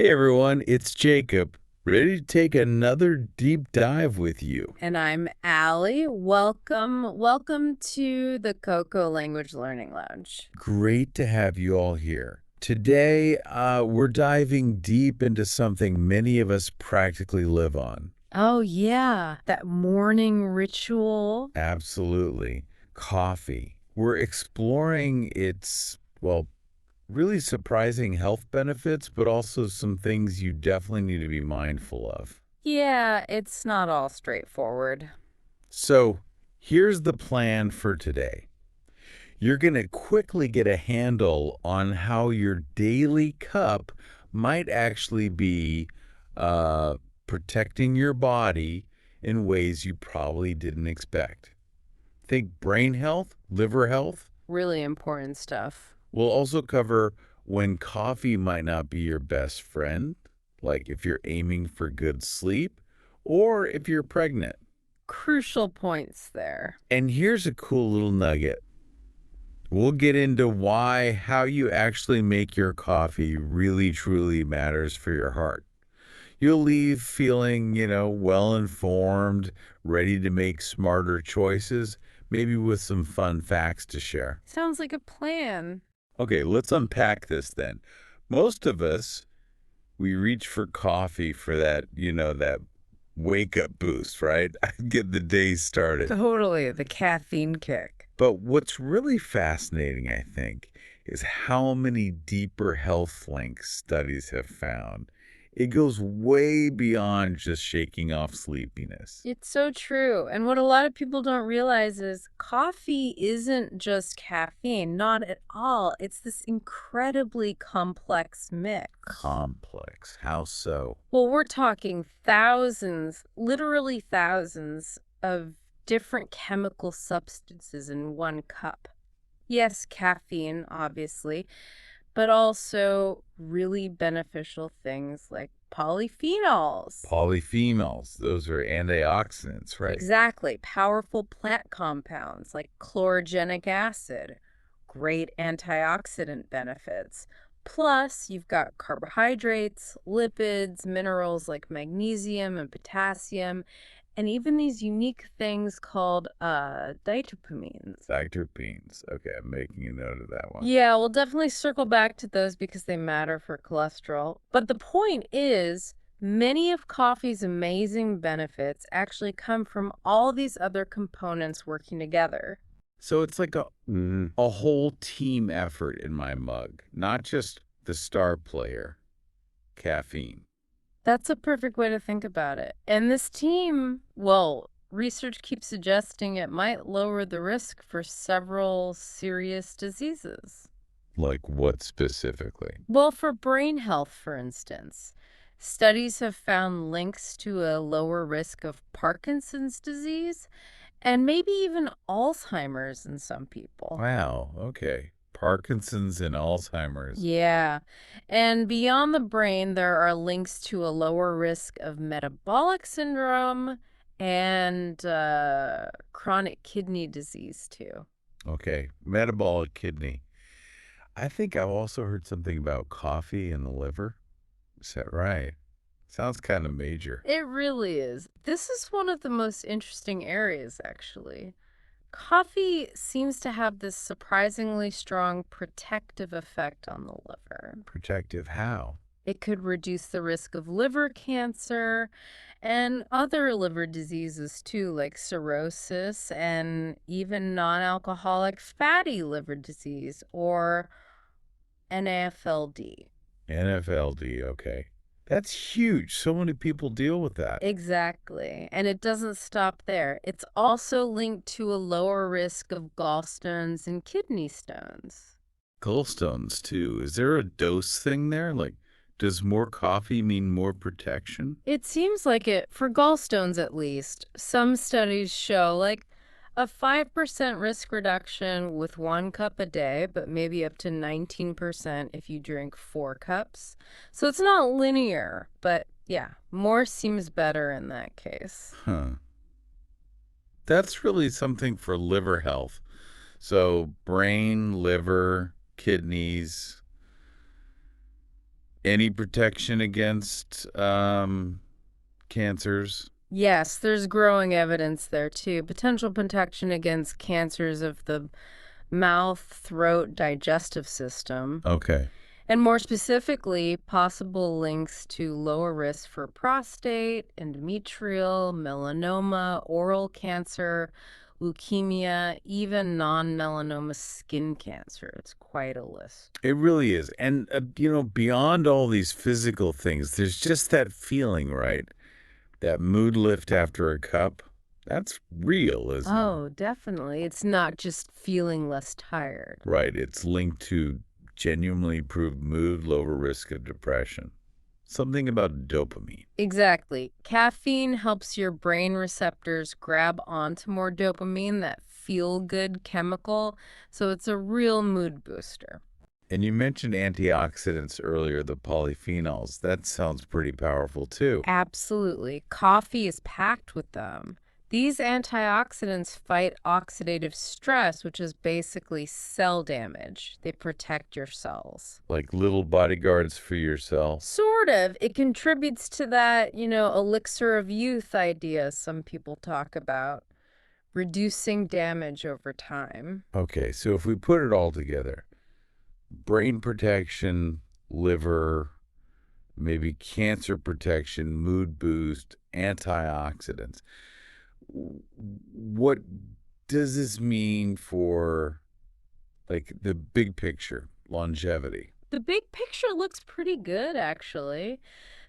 Hey everyone, it's Jacob, ready to take another deep dive with you. And I'm Allie. Welcome to the KoKo Language Learning Lounge. Great to have you all here. Today, we're diving deep into something many of us practically live on. Oh, yeah, that morning ritual. Absolutely. Coffee. We're exploring its, really surprising health benefits, but also some things you definitely need to be mindful of. Yeah, it's not all straightforward. So, here's the plan for today. You're going to quickly get a handle on how your daily cup might actually be uh, protecting your body in ways you probably didn't expect. Think brain health, liver health. Really important stuff. We'll also cover when coffee might not be your best friend, like if you're aiming for good sleep or if you're pregnant. Crucial points there. And here's a cool little nugget. We'll get into how you actually make your coffee really truly matters for your heart. You'll leave feeling, well informed, ready to make smarter choices, maybe with some fun facts to share. Sounds like a plan. Okay, let's unpack this then. Most of us, we reach for coffee for that wake up boost, right? Get the day started. Totally, the caffeine kick. But what's really fascinating, I think, is how many deeper health links studies have found. It goes way beyond just shaking off sleepiness. It's so true. And what a lot of people don't realize is coffee isn't just caffeine, not at all. It's this incredibly complex mix. Complex. How so? Well, we're talking thousands, literally thousands of different chemical substances in one cup. Yes, caffeine, obviously, but also really beneficial things like polyphenols. Polyphenols. Those are antioxidants, right? Exactly. Powerful plant compounds like chlorogenic acid, great antioxidant benefits. Plus, you've got carbohydrates, lipids, minerals like magnesium and potassium, and even these unique things called ditropamines. Dicterpenes. Okay, I'm making a note of that one. Yeah, we'll definitely circle back to those because they matter for cholesterol. But the point is, many of coffee's amazing benefits actually come from all these other components working together. So it's like a whole team effort in my mug, not just the star player, caffeine. That's a perfect way to think about it. And this team, well, research keeps suggesting it might lower the risk for several serious diseases. Like what specifically? Well, for brain health, for instance, studies have found links to a lower risk of Parkinson's disease and maybe even Alzheimer's in some people. Wow, okay. Parkinson's and Alzheimer's. Yeah. And beyond the brain, there are links to a lower risk of metabolic syndrome and chronic kidney disease, too. Okay, metabolic kidney. I think I've also heard something about coffee and the liver. Is that right? Sounds kind of major. It really is. This is one of the most interesting areas, actually. Coffee seems to have this surprisingly strong protective effect on the liver. Protective how? It could reduce the risk of liver cancer and other liver diseases too, like cirrhosis and even non-alcoholic fatty liver disease or NAFLD. NFLD, okay. That's huge. So many people deal with that. Exactly. And it doesn't stop there. It's also linked to a lower risk of gallstones and kidney stones. Gallstones, too. Is there a dose thing there? Like, does more coffee mean more protection? It seems like it, for gallstones at least. Some studies show like a 5% risk reduction with 1 cup a day, but maybe up to 19% if you drink 4 cups. So it's not linear, but yeah, more seems better in that case. Huh. That's really something for liver health. So, brain, liver, kidneys. Any protection against cancers? Yes, there's growing evidence there too. Potential protection against cancers of the mouth, throat, digestive system, Okay. and more specifically, possible links to lower risk for prostate, endometrial, melanoma, oral cancer, leukemia, even non-melanoma skin cancer. It's quite a list. It really is. And, beyond all these physical things, there's just that feeling, right? That mood lift after a cup. That's real, isn't it? Oh, definitely. It's not just feeling less tired. Right. It's linked to genuinely improved mood, lower risk of depression. Something about dopamine. Exactly. Caffeine helps your brain receptors grab onto more dopamine, that feel-good chemical, so it's a real mood booster. And you mentioned antioxidants earlier, the polyphenols. That sounds pretty powerful too. Absolutely. Coffee is packed with them. These antioxidants fight oxidative stress, which is basically cell damage. They protect your cells. Like little bodyguards for your cell. Sort of. It contributes to that, elixir of youth idea some people talk about, reducing damage over time. Okay, so if we put it all together, brain protection, liver, maybe cancer protection, mood boost, antioxidants. What does this mean for like the big picture, longevity? The big picture looks pretty good, actually.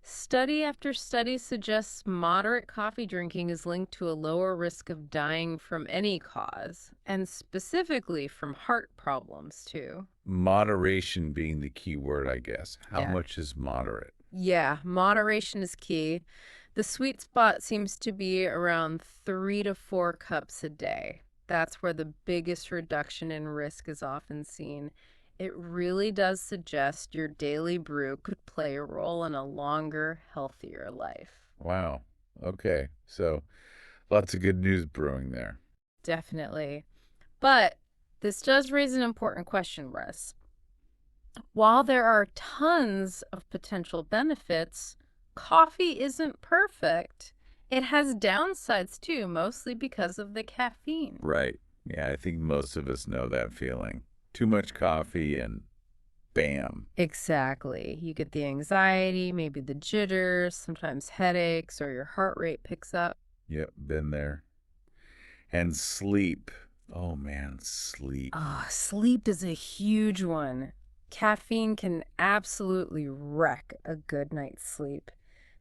Study after study suggests moderate coffee drinking is linked to a lower risk of dying from any cause, and specifically from heart problems, too. Moderation being the key word, I guess. How Yeah. much is moderate? Yeah, moderation is key. The sweet spot seems to be around 3 to 4 cups a day. That's where the biggest reduction in risk is often seen. It really does suggest your daily brew could play a role in a longer, healthier life. Wow. Okay. So lots of good news brewing there. Definitely. But this does raise an important question, Russ. While there are tons of potential benefits, coffee isn't perfect. It has downsides too, mostly because of the caffeine. Right. Yeah, I think most of us know that feeling. Too much coffee and bam. Exactly. You get the anxiety, maybe the jitters, sometimes headaches, or your heart rate picks up. Yep, been there. And sleep. Oh man, sleep. Ah, sleep is a huge one. Caffeine can absolutely wreck a good night's sleep.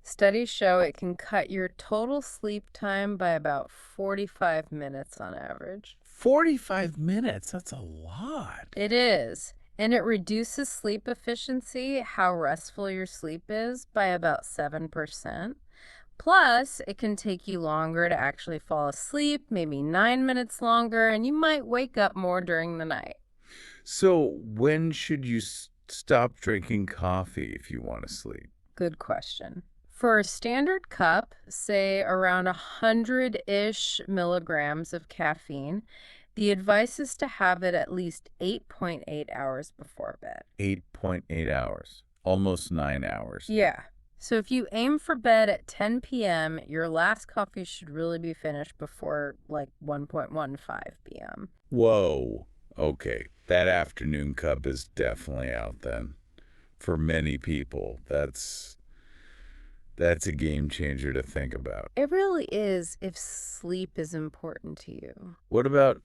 Studies show it can cut your total sleep time by about 45 minutes on average. 45 minutes. That's a lot. It is. And it reduces sleep efficiency, how restful your sleep is, by about 7%. Plus, it can take you longer to actually fall asleep, maybe 9 minutes longer, and you might wake up more during the night. So, when should you stop drinking coffee if you want to sleep? Good question. For a standard cup, say around 100-ish milligrams of caffeine, the advice is to have it at least 8.8 hours before bed. 8.8 hours. Almost 9 hours. Yeah. So if you aim for bed at 10 p.m., your last coffee should really be finished before like 1:15 p.m. Whoa. Okay. That afternoon cup is definitely out then. For many people, that's a game changer to think about. It really is if sleep is important to you. What about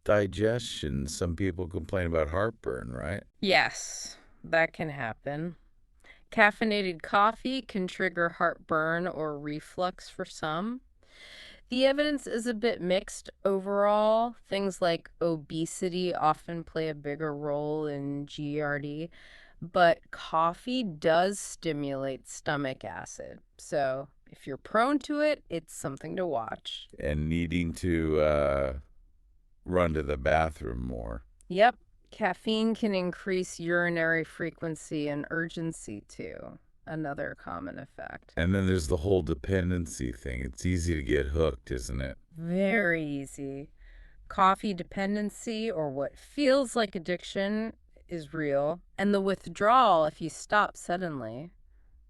digestion? Some people complain about heartburn, right? Yes, that can happen. Caffeinated coffee can trigger heartburn or reflux for some. The evidence is a bit mixed overall. Things like obesity often play a bigger role in GERD, but coffee does stimulate stomach acid. So if you're prone to it, it's something to watch. And needing to run to the bathroom more. Yep, caffeine can increase urinary frequency and urgency too. Another common effect. And then there's the whole dependency thing. It's easy to get hooked, isn't it? Very easy. Coffee dependency, or what feels like addiction, is real, and the withdrawal if you stop suddenly,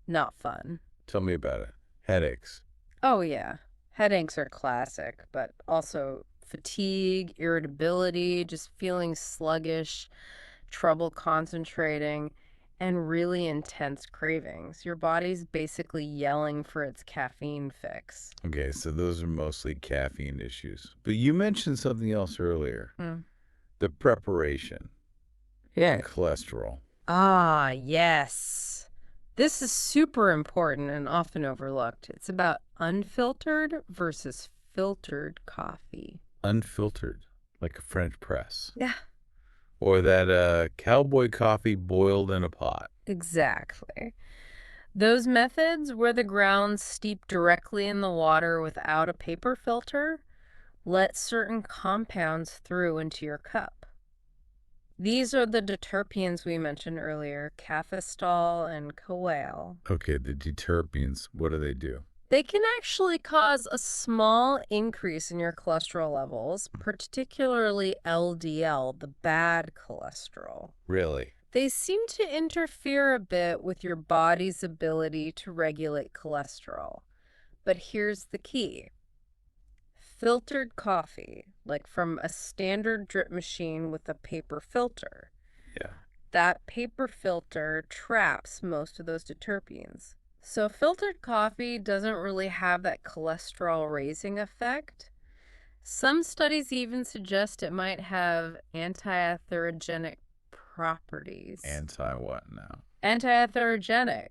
not fun. Tell me about it. Headaches. Oh, yeah. Headaches are classic, but also fatigue, irritability, just feeling sluggish, trouble concentrating, and really intense cravings. Your body's basically yelling for its caffeine fix. Okay, so those are mostly caffeine issues. But you mentioned something else earlier. Mm. The preparation. Yeah. Cholesterol. Ah, yes. This is super important and often overlooked. It's about unfiltered versus filtered coffee. Unfiltered, like a French press. Yeah, Or that cowboy coffee boiled in a pot. exactly. Those methods where the grounds steep directly in the water without a paper filter let certain compounds through into your cup. These are the terpenes we mentioned earlier, caffeistol and coale. Okay, the terpenes, what do they do? They can actually cause a small increase in your cholesterol levels, particularly LDL, the bad cholesterol. Really? They seem to interfere a bit with your body's ability to regulate cholesterol. But here's the key. Filtered coffee, like from a standard drip machine with a paper filter, Yeah. that paper filter traps most of those terpenes. So filtered coffee doesn't really have that cholesterol raising effect. Some studies even suggest it might have anti-atherogenic properties. Anti what now? Anti-atherogenic.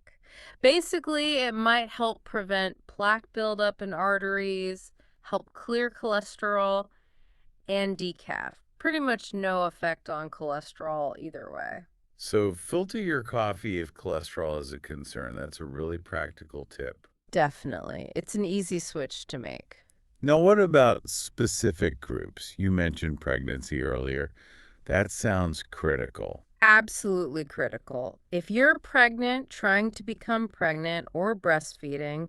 Basically, it might help prevent plaque buildup in arteries, help clear cholesterol, and decaf. Pretty much no effect on cholesterol either way. So filter your coffee if cholesterol is a concern. That's a really practical tip. Definitely. It's an easy switch to make. Now, what about specific groups? You mentioned pregnancy earlier. That sounds critical. Absolutely critical. If you're pregnant, trying to become pregnant, or breastfeeding,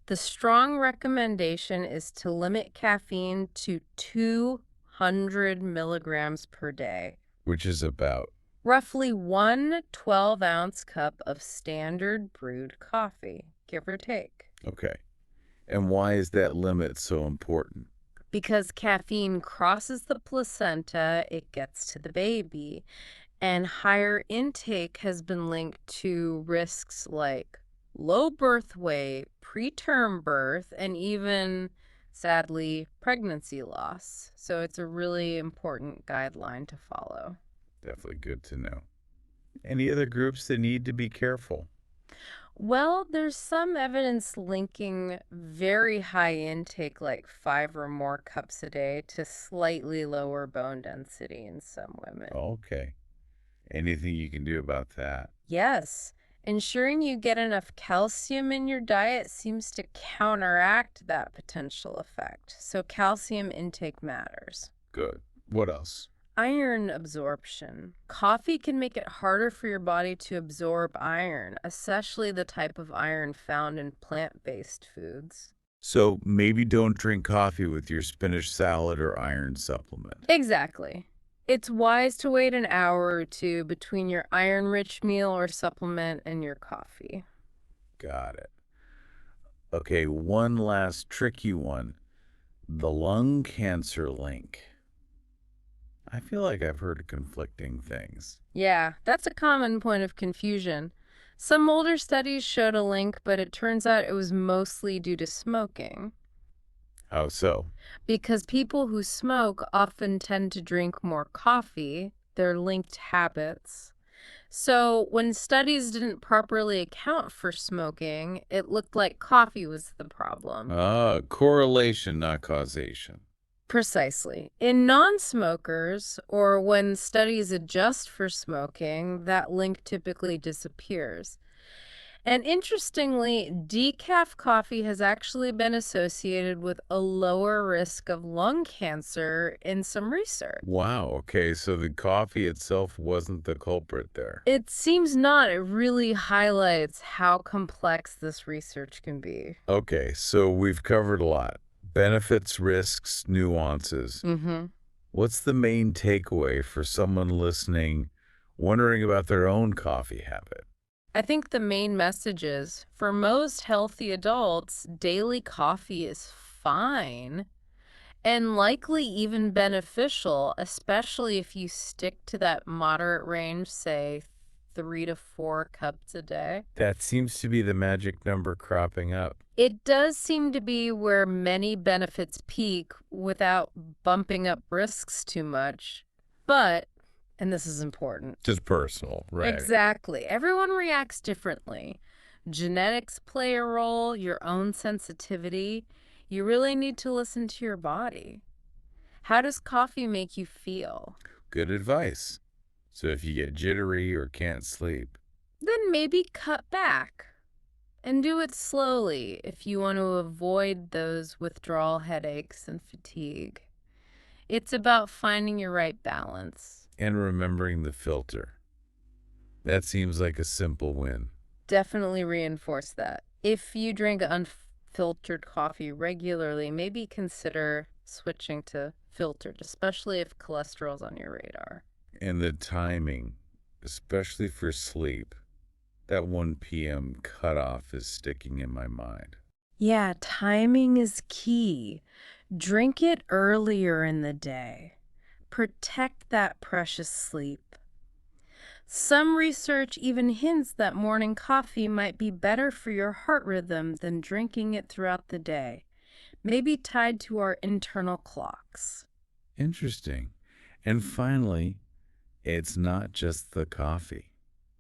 the strong recommendation is to limit caffeine to 200 milligrams per day. Which is about. Roughly 1 12-ounce cup of standard brewed coffee, give or take. Okay. And why is that limit so important? Because caffeine crosses the placenta, it gets to the baby, and higher intake has been linked to risks like low birth weight, preterm birth, and even, sadly, pregnancy loss. So it's a really important guideline to follow. Definitely good to know. Any other groups that need to be careful? Well, there's some evidence linking very high intake, like 5 or more cups a day, to slightly lower bone density in some women. Okay. Anything you can do about that? Yes, ensuring you get enough calcium in your diet seems to counteract that potential effect. So calcium intake matters. Good. What else? Iron absorption. Coffee can make it harder for your body to absorb iron, especially the type of iron found in plant-based foods. So maybe don't drink coffee with your spinach salad or iron supplement. Exactly. It's wise to wait an hour or two between your iron-rich meal or supplement and your coffee. Got it. Okay, one last tricky one. The lung cancer link. I feel like I've heard conflicting things. Yeah, that's a common point of confusion. Some older studies showed a link, but it turns out it was mostly due to smoking. How so? Because people who smoke often tend to drink more coffee, they're linked habits. So when studies didn't properly account for smoking, it looked like coffee was the problem. Ah, correlation, not causation. Precisely. In non-smokers, or when studies adjust for smoking, that link typically disappears. And interestingly, decaf coffee has actually been associated with a lower risk of lung cancer in some research. Wow, okay, so the coffee itself wasn't the culprit there. It seems not. It really highlights how complex this research can be. Okay, so we've covered a lot. Benefits, risks, nuances. Mm-hmm. What's the main takeaway for someone listening wondering about their own coffee habit. I think the main message is for most healthy adults, daily coffee is fine and likely even beneficial, especially if you stick to that moderate range, say 3 to 4 cups a day. That seems to be the magic number cropping up. It does seem to be where many benefits peak without bumping up risks too much. But, and this is important, Just personal, right? exactly. Everyone reacts differently. Genetics play a role, your own sensitivity. You really need to listen to your body. How does coffee make you feel? Good advice. So if you get jittery or can't sleep, Then maybe cut back and do it slowly if you want to avoid those withdrawal headaches and fatigue. It's about finding your right balance. and remembering the filter. That seems like a simple win. Definitely reinforce that. If you drink unfiltered coffee regularly, maybe consider switching to filtered, especially if cholesterol's on your radar. And the timing, especially for sleep, that 1 p.m. cutoff is sticking in my mind. Yeah, timing is key. Drink it earlier in the day. Protect that precious sleep. Some research even hints that morning coffee might be better for your heart rhythm than drinking it throughout the day, maybe tied to our internal clocks. Interesting. And finally, it's not just the coffee.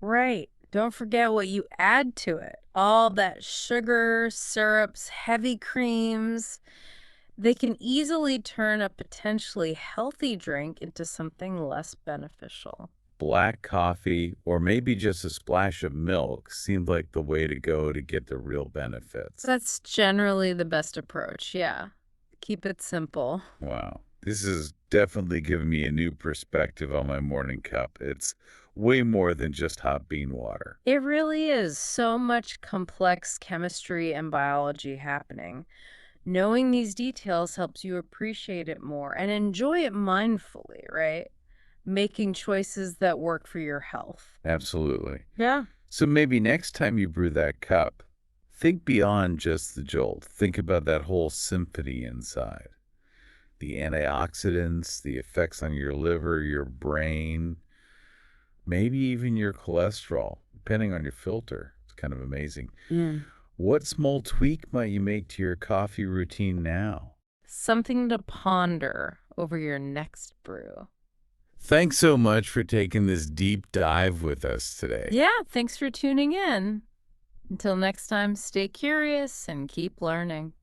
Right. Don't forget what you add to it. All that sugar, syrups, heavy creams. They can easily turn a potentially healthy drink into something less beneficial. Black coffee, or maybe just a splash of milk, seemed like the way to go to get the real benefits. That's generally the best approach, yeah. Keep it simple. Wow. This has definitely given me a new perspective on my morning cup. It's way more than just hot bean water. It really is so much complex chemistry and biology happening. Knowing these details helps you appreciate it more and enjoy it mindfully, right? Making choices that work for your health. Absolutely. Yeah. So maybe next time you brew that cup, think beyond just the jolt. Think about that whole symphony inside. The antioxidants, the effects on your liver, your brain, maybe even your cholesterol, depending on your filter. It's kind of amazing. Mm. What small tweak might you make to your coffee routine now? Something to ponder over your next brew. Thanks so much for taking this deep dive with us today. Yeah, thanks for tuning in. Until next time, stay curious and keep learning.